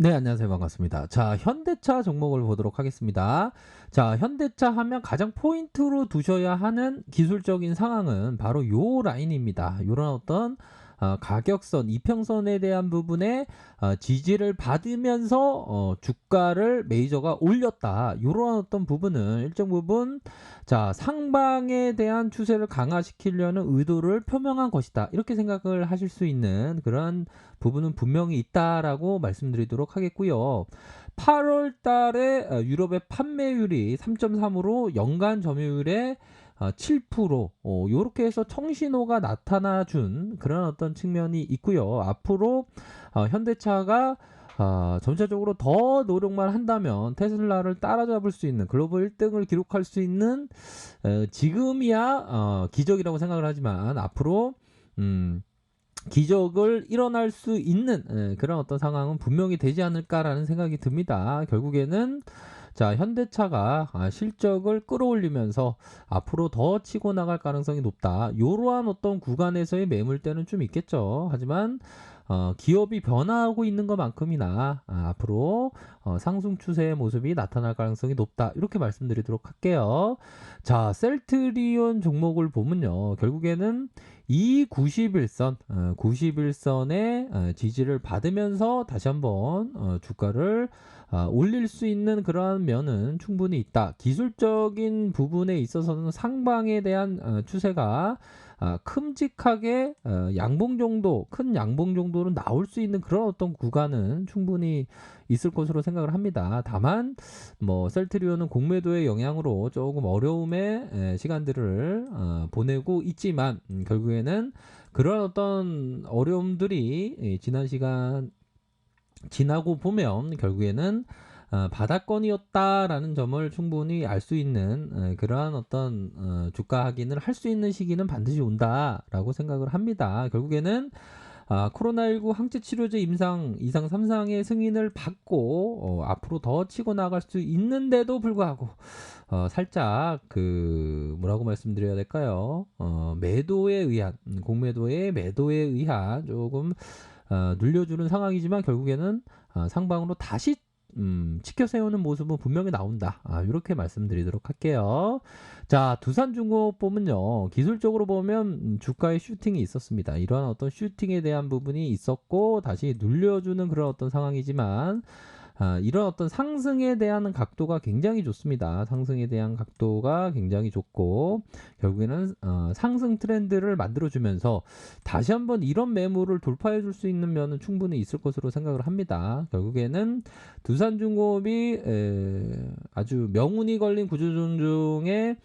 네, 안녕하세요. 반갑습니다. 자, 현대차 종목을 보도록 하겠습니다. 자, 현대차 하면 가장 포인트로 두셔야 하는 기술적인 상황은 바로 요 라인입니다. 요런 어떤 가격선, 이평선에 대한 부분에 지지를 받으면서 주가를 메이저가 올렸다. 요런 어떤 부분은 일정 부분 자, 상방에 대한 추세를 강화시키려는 의도를 표명한 것이다. 이렇게 생각을 하실 수 있는 그런 부분은 분명히 있다라고 말씀드리도록 하겠고요. 8월 달에 유럽의 판매율이 3.3으로 연간 점유율의 7% 요렇게 해서 청신호가 나타나 준 그런 어떤 측면이 있고요. 앞으로 현대차가 점차적으로 더 노력만 한다면 테슬라를 따라잡을 수 있는 글로벌 1등을 기록할 수 있는 지금이야 기적이라고 생각을 하지만 앞으로 음, 기적을 일어날 수 있는 그런 어떤 상황은 분명히 되지 않을까라는 생각이 듭니다. 결국에는 자, 현대차가 실적을 끌어올리면서 앞으로 더 치고 나갈 가능성이 높다. 이러한 어떤 구간에서의 매물대는 좀 있겠죠. 하지만 기업이 변화하고 있는 것만큼이나 앞으로 상승 추세의 모습이 나타날 가능성이 높다. 이렇게 말씀드리도록 할게요. 자, 셀트리온 종목을 보면요. 결국에는 이 91선, 91선의 지지를 받으면서 다시 한번 주가를 올릴 수 있는 그러한 면은 충분히 있다. 기술적인 부분에 있어서는 상방에 대한 추세가 큼직하게 양봉 정도, 큰 양봉 정도는 나올 수 있는 그런 어떤 구간은 충분히 있을 것으로 생각을 합니다. 다만 뭐 셀트리온은 공매도의 영향으로 조금 어려움의 시간들을 보내고 있지만 결국에는 그런 어떤 어려움들이 지난 시간 지나고 보면 결국에는 바닥권이었다라는 점을 충분히 알 수 있는 그러한 어떤 주가 확인을 할 수 있는 시기는 반드시 온다라고 생각을 합니다. 결국에는 코로나19 항체 치료제 임상 2상 3상의 승인을 받고 앞으로 더 치고 나갈 수 있는데도 불구하고 살짝 그 뭐라고 말씀드려야 될까요? 매도에 의한 공매도의 매도에 의한 조금 눌려주는 상황이지만 결국에는 상방으로 다시 치켜 세우는 모습은 분명히 나온다. 이렇게 말씀드리도록 할게요. 자, 두산중공업보면요. 기술적으로 보면 주가의 슈팅이 있었습니다. 이러한 어떤 슈팅에 대한 부분이 있었고 다시 눌려주는 그런 어떤 상황이지만 이런 어떤 상승에 대한 각도가 굉장히 좋습니다. 상승에 대한 각도가 굉장히 좋고 결국에는 상승 트렌드를 만들어주면서 다시 한번 이런 매물을 돌파해 줄 수 있는 면은 충분히 있을 것으로 생각을 합니다. 결국에는 두산중공업이 아주 명운이 걸린 구조조정의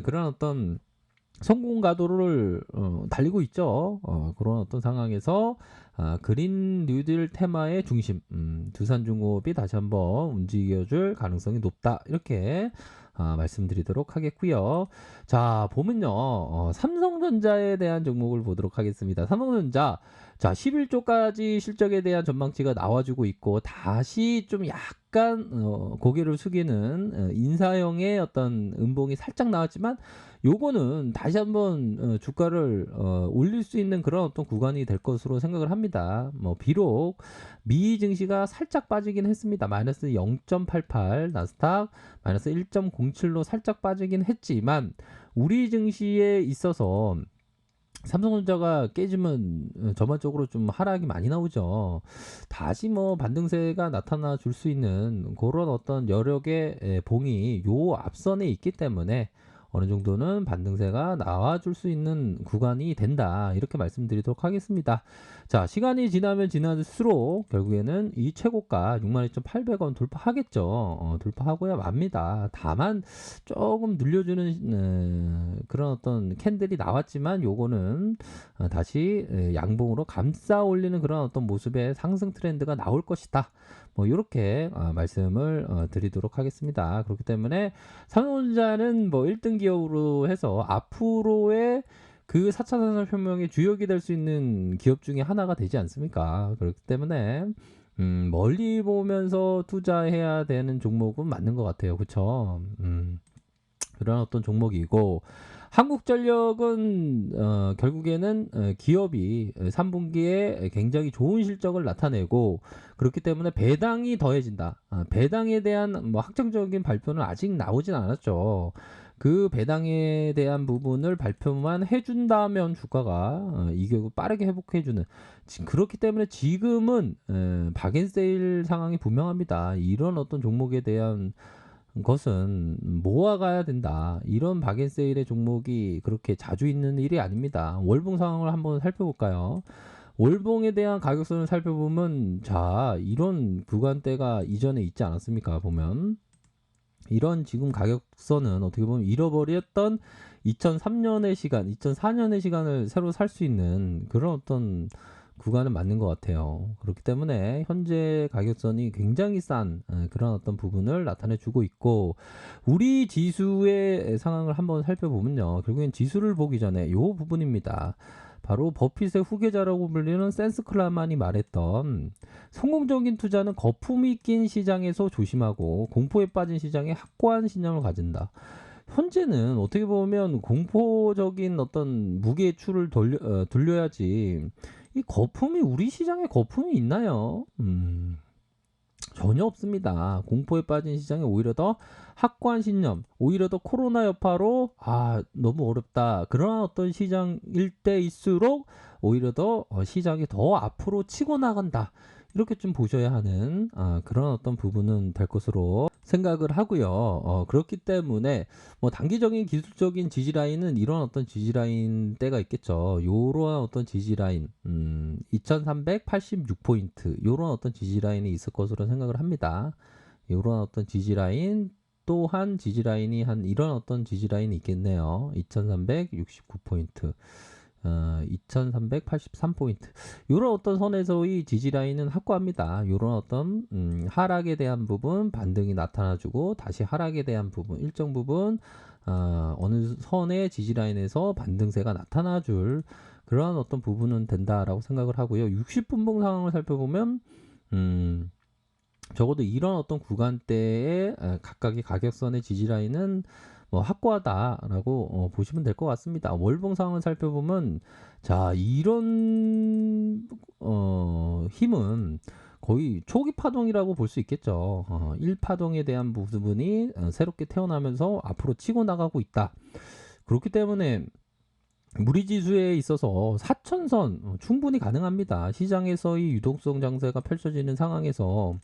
그런 어떤 성공 가도를 달리고 있죠. 그런 어떤 상황에서 그린 뉴딜 테마의 중심 두산중공업이 다시 한번 움직여줄 가능성이 높다. 이렇게 말씀드리도록 하겠고요. 자, 보면요. 삼성전자에 대한 종목을 보도록 하겠습니다. 삼성전자 자, 11조까지 실적에 대한 전망치가 나와주고 있고 다시 좀 약간 고개를 숙이는 인사형의 어떤 음봉이 살짝 나왔지만 요거는 다시 한번 주가를 올릴 수 있는 그런 어떤 구간이 될 것으로 생각을 합니다. 뭐 비록 미 증시가 살짝 빠지긴 했습니다. 마이너스 0.88 나스닥 마이너스 1.07로 살짝 빠지긴 했지만 우리 증시에 있어서 삼성전자가 깨지면 전반적으로 좀 하락이 많이 나오죠. 다시 뭐 반등세가 나타나 줄 수 있는 그런 어떤 여력의 봉이 요 앞선에 있기 때문에 어느 정도는 반등세가 나와줄 수 있는 구간이 된다. 이렇게 말씀드리도록 하겠습니다. 자, 시간이 지나면 지날수록 결국에는 이 최고가 62,800원 돌파하겠죠. 돌파하고야 맙니다. 다만 조금 늘려주는 그런 어떤 캔들이 나왔지만 요거는 다시 양봉으로 감싸 올리는 그런 어떤 모습의 상승 트렌드가 나올 것이다. 뭐 이렇게 말씀을 드리도록 하겠습니다. 그렇기 때문에 삼성전자는 뭐 1등 기업으로 해서 앞으로의 그 4차 산업혁명의 주역이 될 수 있는 기업 중에 하나가 되지 않습니까? 그렇기 때문에 멀리 보면서 투자해야 되는 종목은 맞는 것 같아요. 그렇죠? 그런 어떤 종목이고 한국전력은 결국에는 기업이 3분기에 굉장히 좋은 실적을 나타내고 그렇기 때문에 배당이 더해진다. 배당에 대한 뭐 확정적인 발표는 아직 나오진 않았죠. 그 배당에 대한 부분을 발표만 해준다면 주가가 이격을 빠르게 회복해주는 그렇기 때문에 지금은 박앤세일 상황이 분명합니다. 이런 어떤 종목에 대한 것은 모아가야 된다. 이런 박앤세일의 종목이 그렇게 자주 있는 일이 아닙니다. 월봉 상황을 한번 살펴볼까요? 월봉에 대한 가격선을 살펴보면 자 이런 구간대가 이전에 있지 않았습니까? 보면 이런 지금 가격선은 어떻게 보면 잃어버렸던 2003년의 시간, 2004년의 시간을 새로 살 수 있는 그런 어떤 구간은 맞는 것 같아요. 그렇기 때문에 현재 가격선이 굉장히 싼 그런 어떤 부분을 나타내 주고 있고 우리 지수의 상황을 한번 살펴보면요. 결국엔 지수를 보기 전에 이 부분입니다. 바로 버핏의 후계자라고 불리는 샌스 클라만이 말했던 성공적인 투자는 거품이 낀 시장에서 조심하고 공포에 빠진 시장에 확고한 신념을 가진다. 현재는 어떻게 보면 공포적인 어떤 무게의 추를 돌려야지 이 거품이 우리 시장에 거품이 있나요? 전혀 없습니다. 공포에 빠진 시장에 오히려 더 확고한 신념, 오히려 더 코로나 여파로 너무 어렵다. 그런 어떤 시장일 때일수록 오히려 더 시장이 더 앞으로 치고 나간다. 이렇게 좀 보셔야 하는 그런 어떤 부분은 될 것으로 생각을 하고요. 그렇기 때문에 뭐 단기적인 기술적인 지지라인은 이런 어떤 지지라인 때가 있겠죠. 요런 어떤 지지라인 2386포인트 요런 어떤 지지라인이 있을 것으로 생각을 합니다. 요런 어떤 지지라인 또한 지지라인이 한 이런 어떤 지지라인이 있겠네요. 2369포인트 2383포인트 이런 어떤 선에서의 지지라인은 확고합니다. 이런 어떤 하락에 대한 부분 반등이 나타나주고 다시 하락에 대한 부분 일정 부분 어느 선의 지지라인에서 반등세가 나타나줄 그런 어떤 부분은 된다라고 생각을 하고요. 60분봉 상황을 살펴보면 적어도 이런 어떤 구간대에 각각의 가격선의 지지라인은 뭐 확고하다라고 보시면 될 것 같습니다. 월봉 상황을 살펴보면 자 이런 힘은 거의 초기 파동이라고 볼 수 있겠죠. 1파동에 대한 부분이 새롭게 태어나면서 앞으로 치고 나가고 있다. 그렇기 때문에 무리지수에 있어서 4천선 충분히 가능합니다. 시장에서의 유동성 장세가 펼쳐지는 상황에서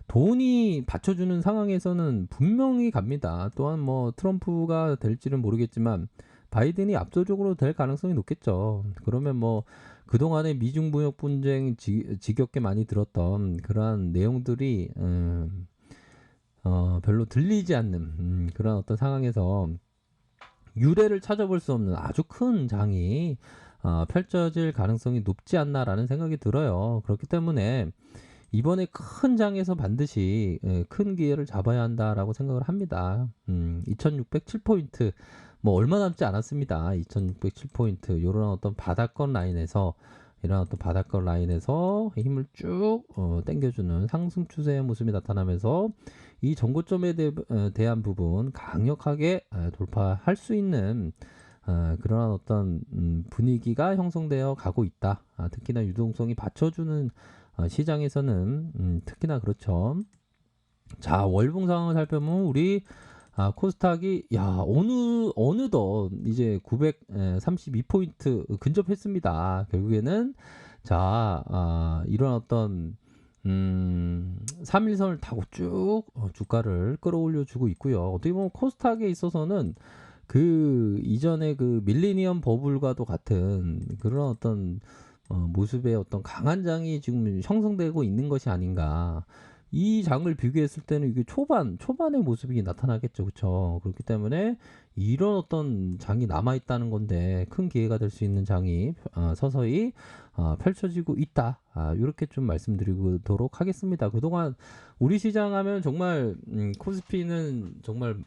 돈이 받쳐주는 상황에서는 분명히 갑니다. 또한 뭐 트럼프가 될지는 모르겠지만 바이든이 압도적으로 될 가능성이 높겠죠. 그러면 뭐 그동안에 미중 무역 분쟁 지겹게 많이 들었던 그러한 내용들이 별로 들리지 않는 그런 어떤 상황에서 유례를 찾아볼 수 없는 아주 큰 장이 펼쳐질 가능성이 높지 않나라는 생각이 들어요. 그렇기 때문에 이번에 큰 장에서 반드시 큰 기회를 잡아야 한다라고 생각을 합니다. 2607포인트 뭐 얼마 남지 않았습니다. 2607포인트 이런 어떤 바닥권 라인에서 이런 어떤 바닥권 라인에서 힘을 쭉 당겨주는 상승 추세의 모습이 나타나면서 이 전고점에 대한 부분 강력하게 돌파할 수 있는 그런 어떤 분위기가 형성되어 가고 있다. 특히나 유동성이 받쳐주는 시장에서는 특히나 그렇죠. 자 월봉 상황을 살펴보면 우리 코스닥이 어느덧 이제 932포인트 근접했습니다. 결국에는 자 이런 어떤 3일선을 타고 쭉 주가를 끌어올려 주고 있고요. 어떻게 보면 코스닥에 있어서는 그 이전에 그 밀레니엄 버블과도 같은 그런 어떤 모습의 어떤 강한 장이 지금 형성되고 있는 것이 아닌가. 이 장을 비교했을 때는 이게 초반의 모습이 나타나겠죠. 그렇죠? 그렇기 때문에 이런 어떤 장이 남아 있다는 건데 큰 기회가 될 수 있는 장이 서서히 펼쳐지고 있다. 이렇게 좀 말씀드리도록 하겠습니다. 그동안 우리 시장 하면 정말 코스피는 정말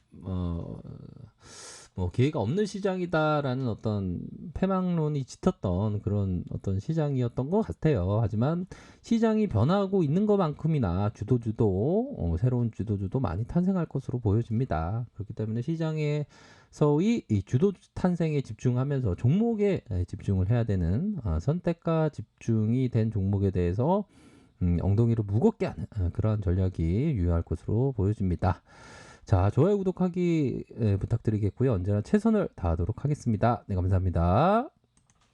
기회가 없는 시장이다라는 어떤 패망론이 짙었던 그런 어떤 시장이었던 것 같아요. 하지만 시장이 변하고 있는 것만큼이나 주도주도 새로운 주도주도 많이 탄생할 것으로 보여집니다. 그렇기 때문에 시장에서의 이 주도 탄생에 집중하면서 종목에 집중을 해야 되는 선택과 집중이 된 종목에 대해서 엉덩이를 무겁게 하는 그러한 전략이 유효할 것으로 보여집니다. 자, 좋아요, 구독하기 부탁드리겠고요. 언제나 최선을 다하도록 하겠습니다. 네, 감사합니다.